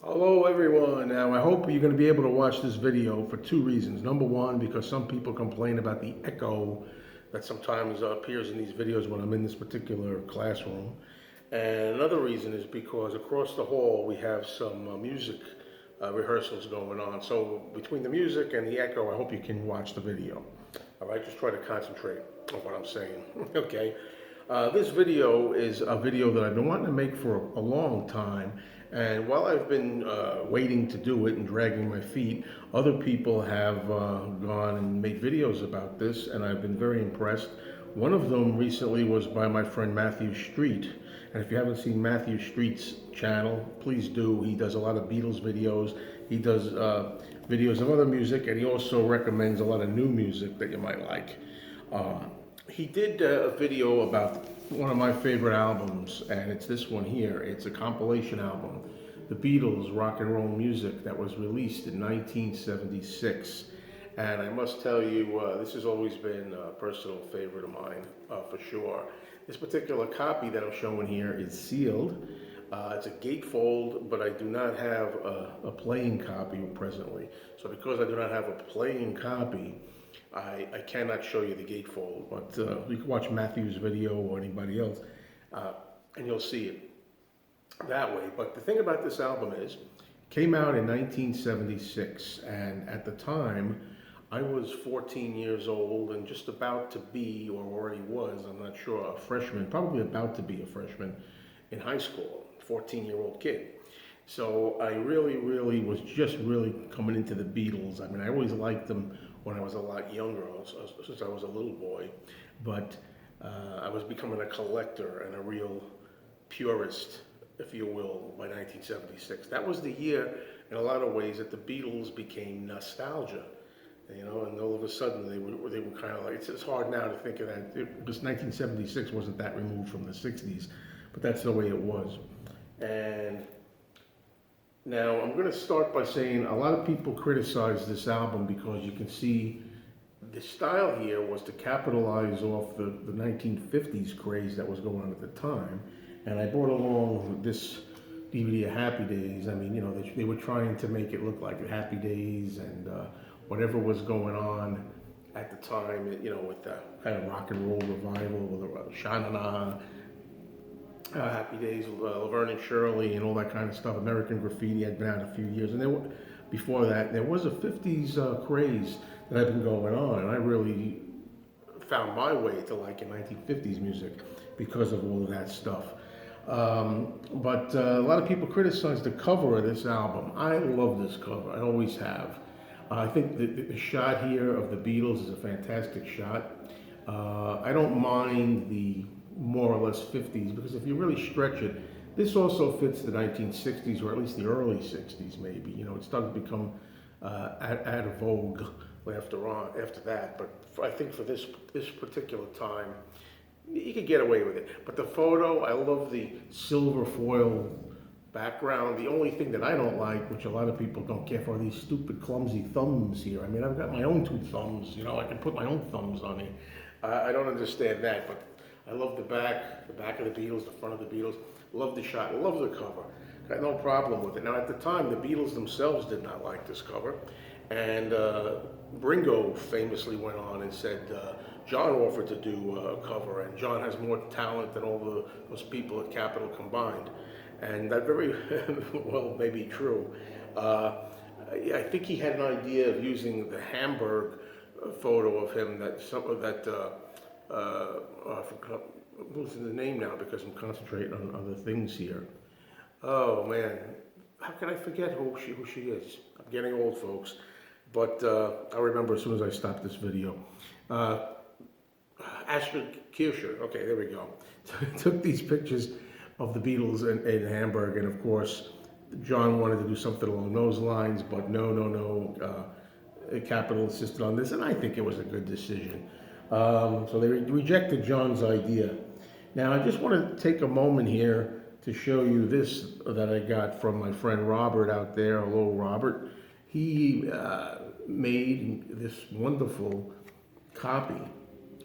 Hello everyone. Now I hope you're going to be able to watch this video for two reasons. Number one, because some people complain about the echo that sometimes appears in these videos when I'm in this particular classroom. And another reason is because across the hall we have some music rehearsals going on. So between the music and the echo, I hope you can watch the video. All right, just try to concentrate on what I'm saying. Okay. This video is a video that I've been wanting to make for a long time, and while I've been waiting to do it and dragging my feet, other people have gone and made videos about this, and I've been very impressed. One of them recently was by my friend Matthew Street, and if you haven't seen Matthew Street's channel, please do. He does a lot of Beatles videos, he does videos of other music, and he also recommends a lot of new music that you might like. He did a video about one of my favorite albums, and it's this one here. It's a compilation album, The Beatles Rock and Roll Music, that was released in 1976. And I must tell you, this has always been a personal favorite of mine, for sure. This particular copy that I'm showing here is sealed. It's a gatefold, but I do not have a playing copy presently. So because I do not have a playing copy, I cannot show you the gatefold, but you can watch Matthew's video or anybody else, and you'll see it that way. But the thing about this album is, it came out in 1976, and at the time, I was 14 years old and just about to be, or already was, I'm not sure, a freshman, probably about to be a freshman in high school, 14-year-old kid. So I really was just really coming into the Beatles. I mean, I always liked them when I was a lot younger, since I was a little boy, but I was becoming a collector and a real purist, if you will, by 1976. That was the year, in a lot of ways, that the Beatles became nostalgia, you know, and all of a sudden they were kind of like, it's hard now to think of that, because 1976 wasn't that removed from the 60s, but that's the way it was. And now, I'm going to start by saying a lot of people criticize this album because you can see the style here was to capitalize off the 1950s craze that was going on at the time. And I brought along this DVD of Happy Days. I mean, you know, they were trying to make it look like Happy Days and whatever was going on at the time, you know, with the kind of rock and roll revival with Sha-Na-Na, Happy Days, Laverne and Shirley, and all that kind of stuff. American Graffiti had been out a few years, and before that, there was a 50s craze that had been going on, and I really found my way to liking 1950s music because of all of that stuff. But a lot of people criticize the cover of this album. I love this cover. I always have. I think the shot here of the Beatles is a fantastic shot. I don't mind the more or less 50s, because if you really stretch it, this also fits the 1960s, or at least the early 60s maybe. You know, it started to become out of vogue after that, but I think for this particular time, you could get away with it. But the photo, I love the silver foil background. The only thing that I don't like, which a lot of people don't care for, are these stupid clumsy thumbs here. I mean, I've got my own two thumbs, you know, I can put my own thumbs on it. I don't understand that, but I love the back of the Beatles, the front of the Beatles. Love the shot, love the cover. Got no problem with it. Now, at the time, the Beatles themselves did not like this cover, and Ringo famously went on and said John offered to do a cover, and John has more talent than all those people at Capitol combined, and that very well may be true. I think he had an idea of using the Hamburg photo of him I forgot what's the name now because I'm concentrating on other things here. Oh man, how can I forget who she is? I'm getting old, folks, but I'll remember as soon as I stop this video. Astrid Kircher, okay, there we go. Took these pictures of the Beatles in Hamburg, and of course, John wanted to do something along those lines, but no. Capitol insisted on this, and I think it was a good decision. So they rejected John's idea. Now, I just want to take a moment here to show you this that I got from my friend Robert out there. Hello, Robert. He made this wonderful copy,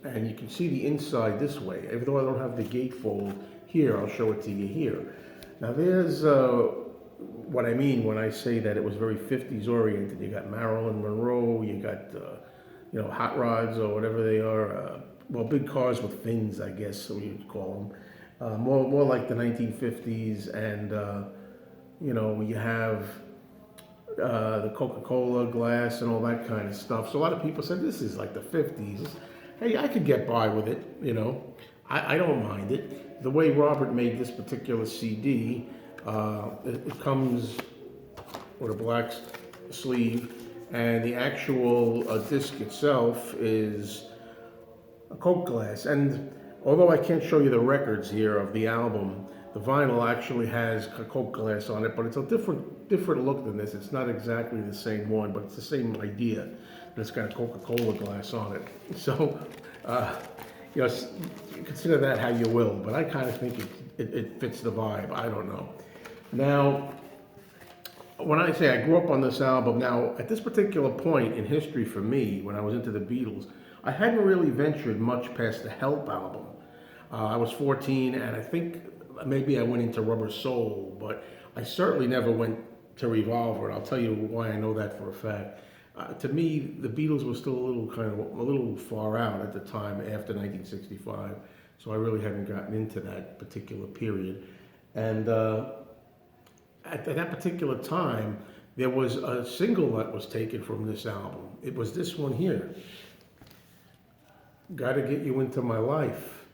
and you can see the inside this way. Even though I don't have the gatefold here, I'll show it to you here. Now, there's what I mean when I say that it was very 50s oriented. You got Marilyn Monroe, you got, hot rods or whatever they are. Well, big cars with fins, I guess, so you'd call them. More like the 1950s, and you have the Coca-Cola glass and all that kind of stuff. So a lot of people said this is like the 50s. Hey, I could get by with it. I don't mind it. The way Robert made this particular CD, it comes with a black sleeve, and the actual disc itself is a Coke glass. And although I can't show you the records here of the album, the vinyl actually has a Coke glass on it, but it's a different look than this. It's not exactly the same one, but it's the same idea. It's got a Coca-Cola glass on it. So, consider that how you will, but I kind of think it fits the vibe. I don't know. Now, when I say I grew up on this album, now at this particular point in history for me, when I was into the Beatles, I hadn't really ventured much past the Help album. I was 14, and I think maybe I went into Rubber Soul, but I certainly never went to Revolver, and I'll tell you why I know that for a fact. To me, the Beatles were still a little far out at the time after 1965, so I really hadn't gotten into that particular period. And at that particular time, there was a single that was taken from this album. It was this one here, "Gotta Get You Into My Life,"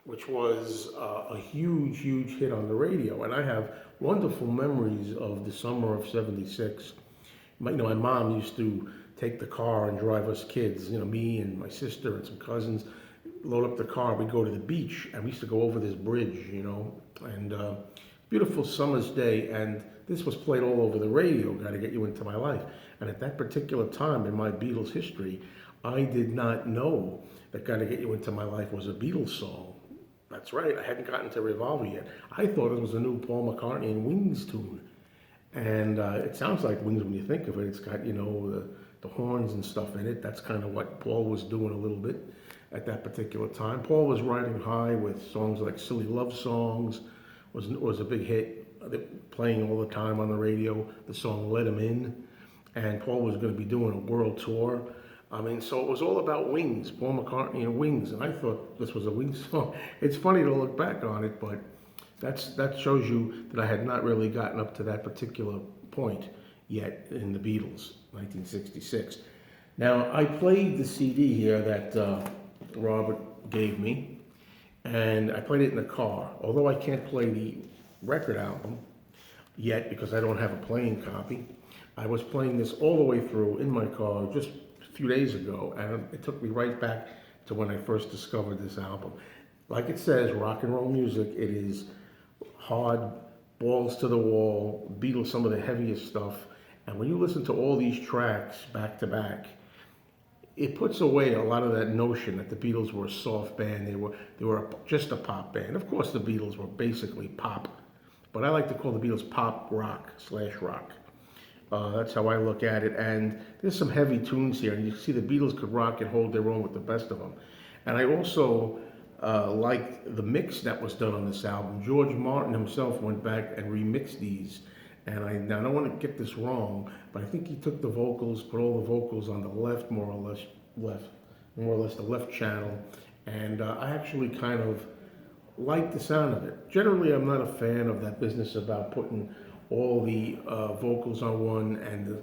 which was a huge, huge hit on the radio. And I have wonderful memories of the summer of '76. My mom used to take the car and drive us kids, me and my sister and some cousins, load up the car, we'd go to the beach, and we used to go over this bridge, and beautiful summer's day, and this was played all over the radio, "Gotta Get You Into My Life." And at that particular time in my Beatles history, I did not know that "Gotta Get You Into My Life" was a Beatles song. That's right, I hadn't gotten to Revolver yet. I thought it was a new Paul McCartney and Wings tune. And it sounds like Wings when you think of it. It's got, the horns and stuff in it. That's kind of what Paul was doing a little bit at that particular time. Paul was riding high with songs like "Silly Love Songs," was a big hit, playing all the time on the radio. The song "Let 'Em In," and Paul was going to be doing a world tour. So it was all about Wings, Paul McCartney and Wings, and I thought this was a Wings song. It's funny to look back on it, but that shows you that I had not really gotten up to that particular point yet in the Beatles, 1966. Now, I played the CD here that Robert gave me, and I played it in the car. Although I can't play the record album yet because I don't have a playing copy, I was playing this all the way through in my car just a few days ago, and it took me right back to when I first discovered this album. Like it says, rock and roll music. It is hard, balls to the wall, Beatles, some of the heaviest stuff. And when you listen to all these tracks back to back, it puts away a lot of that notion that the Beatles were a soft band. They were just a pop band. Of course, the Beatles were basically pop, but I like to call the Beatles pop rock / rock. That's how I look at it. And there's some heavy tunes here, and you see the Beatles could rock and hold their own with the best of them. And I also liked the mix that was done on this album. George Martin himself went back and remixed these. And I don't want to get this wrong, but I think he took the vocals, put all the vocals on the left, more or less the left channel. And I actually kind of like the sound of it. Generally, I'm not a fan of that business about putting all the vocals on one and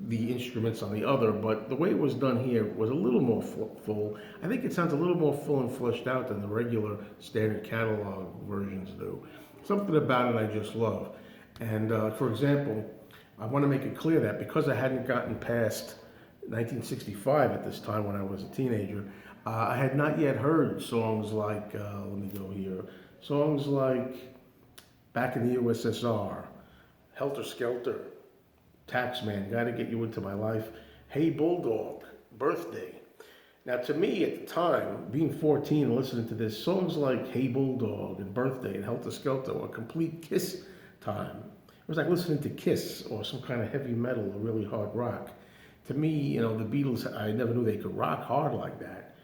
the instruments on the other, but the way it was done here was a little more full. I think it sounds a little more full and fleshed out than the regular standard catalog versions do. Something about it I just love. And for example, I want to make it clear that because I hadn't gotten past 1965 at this time when I was a teenager, I had not yet heard songs like, let me go here, songs like "Back in the USSR," "Helter Skelter," "Taxman," "Gotta Get You Into My Life," "Hey Bulldog," "Birthday." Now to me at the time, being 14 and listening to this, songs like "Hey Bulldog" and "Birthday" and "Helter Skelter" were complete Kiss time. It was like listening to Kiss or some kind of heavy metal or really hard rock. To me, the Beatles, I never knew they could rock hard like that.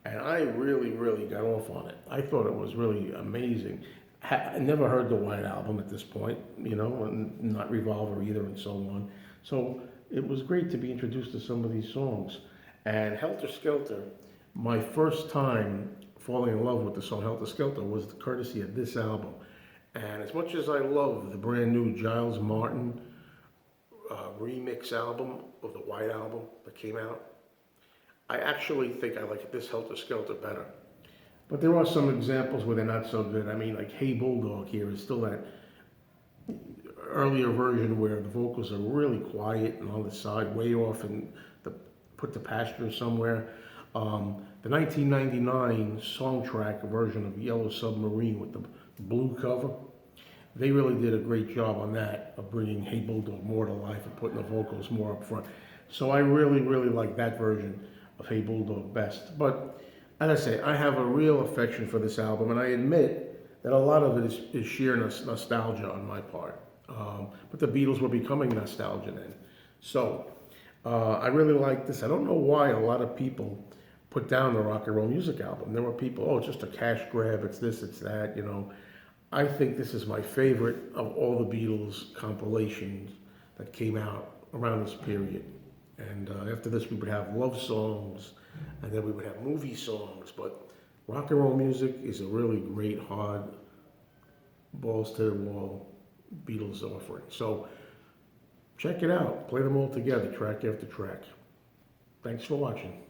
And I really, really got off on it. I thought it was really amazing. I never heard the White Album at this point, you know, and not Revolver either, and so on. So it was great to be introduced to some of these songs. And Helter Skelter, my first time falling in love with the song Helter Skelter was courtesy of this album. And as much as I love the brand new Giles Martin remix album of the White Album that came out, I actually think I like this Helter Skelter better. But there are some examples where they're not so good. I mean, like Hey Bulldog here is still that earlier version where the vocals are really quiet and on the side, way off and the put the pasture somewhere. The 1999 song track version of Yellow Submarine with the blue cover, they really did a great job on that of bringing Hey Bulldog more to life and putting the vocals more up front. So I really, really like that version of Hey Bulldog best. But as I say, I have a real affection for this album, and I admit that a lot of it is sheer nostalgia on my part. But the Beatles were becoming nostalgia then. So I really like this. I don't know why a lot of people put down the rock and roll music album. There were people, oh, it's just a cash grab, it's this, it's that, you know. I think this is my favorite of all the Beatles compilations that came out around this period. And after this, we would have love songs, and then we would have movie songs. But rock and roll music is a really great, hard, balls to the wall Beatles offering. So check it out. Play them all together, track after track. Thanks for watching.